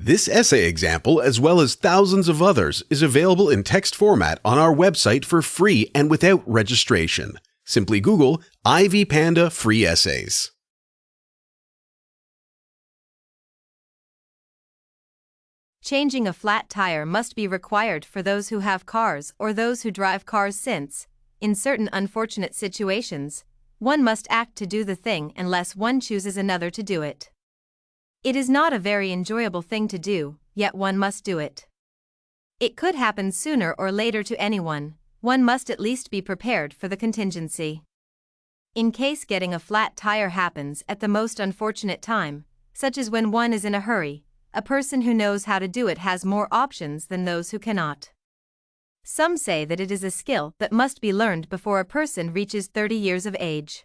This essay example, as well as thousands of others, is available in text format on our website for free and without registration. Simply Google Ivy Panda Free Essays. Changing a flat tire must be required for those who have cars or those who drive cars since, in certain unfortunate situations, one must act to do the thing unless one chooses another to do it. It is not a very enjoyable thing to do, yet one must do it. It could happen sooner or later to anyone, one must at least be prepared for the contingency. In case getting a flat tire happens at the most unfortunate time, such as when one is in a hurry, a person who knows how to do it has more options than those who cannot. Some say that it is a skill that must be learned before a person reaches 30 years of age.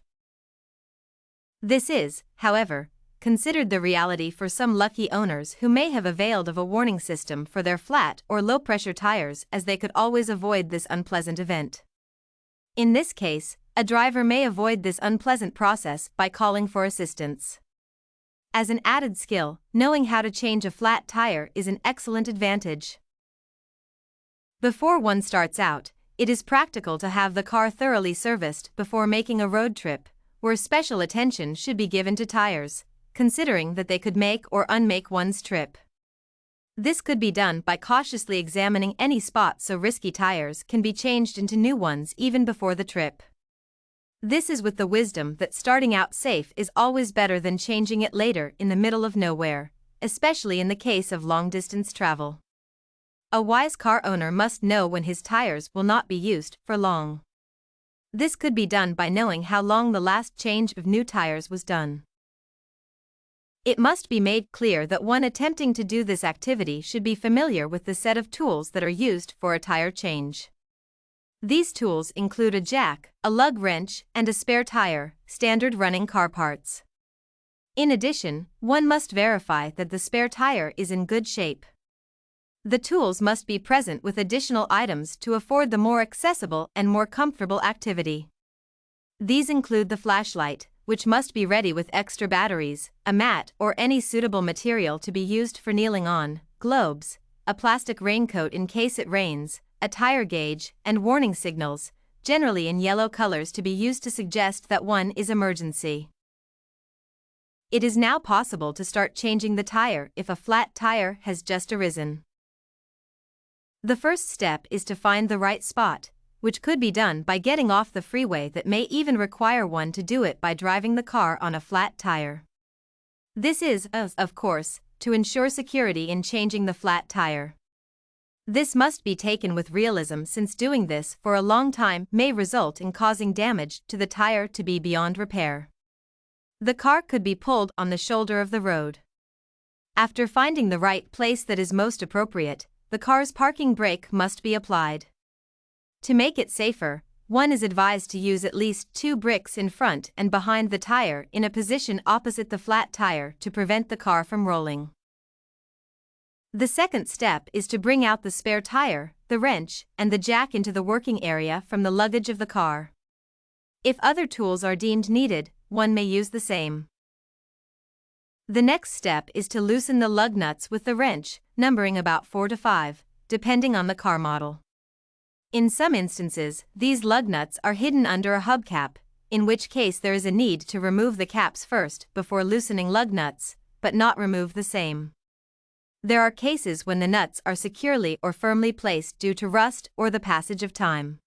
This is, however, considered the reality for some lucky owners who may have availed of a warning system for their flat or low-pressure tires, as they could always avoid this unpleasant event. In this case, a driver may avoid this unpleasant process by calling for assistance. As an added skill, knowing how to change a flat tire is an excellent advantage. Before one starts out, it is practical to have the car thoroughly serviced before making a road trip, where special attention should be given to tires, considering that they could make or unmake one's trip. This could be done by cautiously examining any spots so risky tires can be changed into new ones even before the trip. This is with the wisdom that starting out safe is always better than changing it later in the middle of nowhere, especially in the case of long-distance travel. A wise car owner must know when his tires will not be used for long. This could be done by knowing how long the last change of new tires was done. It must be made clear that one attempting to do this activity should be familiar with the set of tools that are used for a tire change. These tools include a jack, a lug wrench, and a spare tire, standard running car parts. In addition, one must verify that the spare tire is in good shape. The tools must be present with additional items to afford the more accessible and more comfortable activity. These include the flashlight, which must be ready with extra batteries, a mat or any suitable material to be used for kneeling on, globes, a plastic raincoat in case it rains, a tire gauge, and warning signals, generally in yellow colors to be used to suggest that one is emergency. It is now possible to start changing the tire if a flat tire has just arisen. The first step is to find the right spot, which could be done by getting off the freeway that may even require one to do it by driving the car on a flat tire. This is, of course, to ensure security in changing the flat tire. This must be taken with realism since doing this for a long time may result in causing damage to the tire to be beyond repair. The car could be pulled on the shoulder of the road. After finding the right place that is most appropriate, the car's parking brake must be applied. To make it safer, one is advised to use at least 2 bricks in front and behind the tire in a position opposite the flat tire to prevent the car from rolling. The second step is to bring out the spare tire, the wrench, and the jack into the working area from the luggage of the car. If other tools are deemed needed, one may use the same. The next step is to loosen the lug nuts with the wrench, numbering about 4 to 5, depending on the car model. In some instances, these lug nuts are hidden under a hubcap, in which case there is a need to remove the caps first before loosening lug nuts, but not remove the same. There are cases when the nuts are securely or firmly placed due to rust or the passage of time.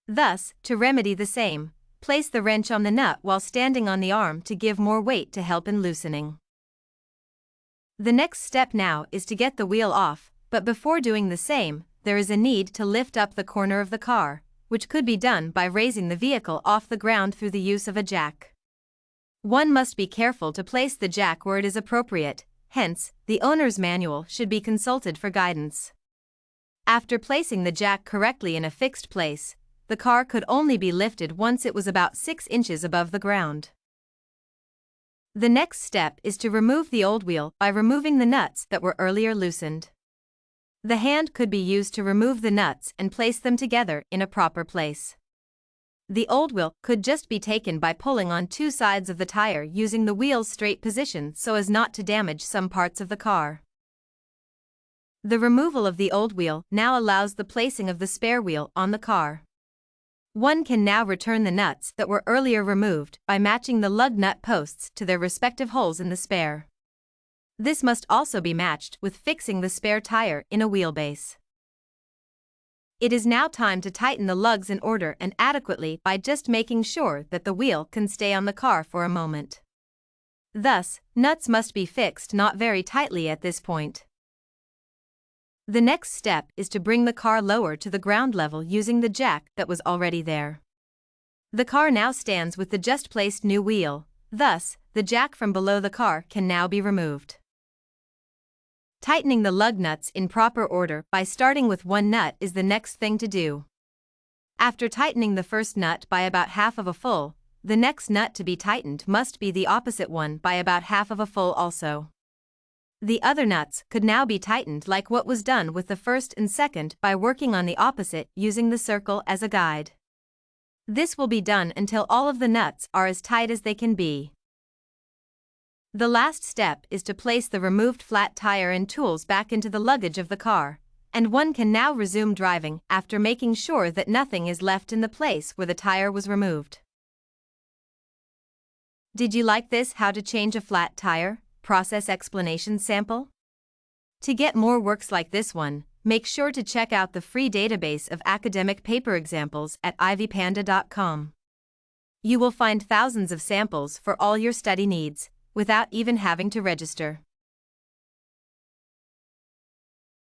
Thus, to remedy the same, place the wrench on the nut while standing on the arm to give more weight to help in loosening. The next step now is to get the wheel off, but before doing the same, there is a need to lift up the corner of the car, which could be done by raising the vehicle off the ground through the use of a jack. One must be careful to place the jack where it is appropriate, hence, the owner's manual should be consulted for guidance. After placing the jack correctly in a fixed place, the car could only be lifted once it was about 6 inches above the ground. The next step is to remove the old wheel by removing the nuts that were earlier loosened. The hand could be used to remove the nuts and place them together in a proper place. The old wheel could just be taken by pulling on 2 sides of the tire using the wheel's straight position so as not to damage some parts of the car. The removal of the old wheel now allows the placing of the spare wheel on the car. One can now return the nuts that were earlier removed by matching the lug nut posts to their respective holes in the spare. This must also be matched with fixing the spare tire in a wheelbase. It is now time to tighten the lugs in order and adequately by just making sure that the wheel can stay on the car for a moment. Thus, nuts must be fixed not very tightly at this point. The next step is to bring the car lower to the ground level using the jack that was already there. The car now stands with the just placed new wheel, thus, the jack from below the car can now be removed. Tightening the lug nuts in proper order by starting with one nut is the next thing to do. After tightening the first nut by about half of a full, the next nut to be tightened must be the opposite one by about half of a full also. The other nuts could now be tightened like what was done with the first and second by working on the opposite using the circle as a guide. This will be done until all of the nuts are as tight as they can be. The last step is to place the removed flat tire and tools back into the luggage of the car, and one can now resume driving after making sure that nothing is left in the place where the tire was removed. Did you like this How to Change a Flat Tire process explanation sample? To get more works like this one, make sure to check out the free database of academic paper examples at ivpanda.com. You will find thousands of samples for all your study needs, without even having to register.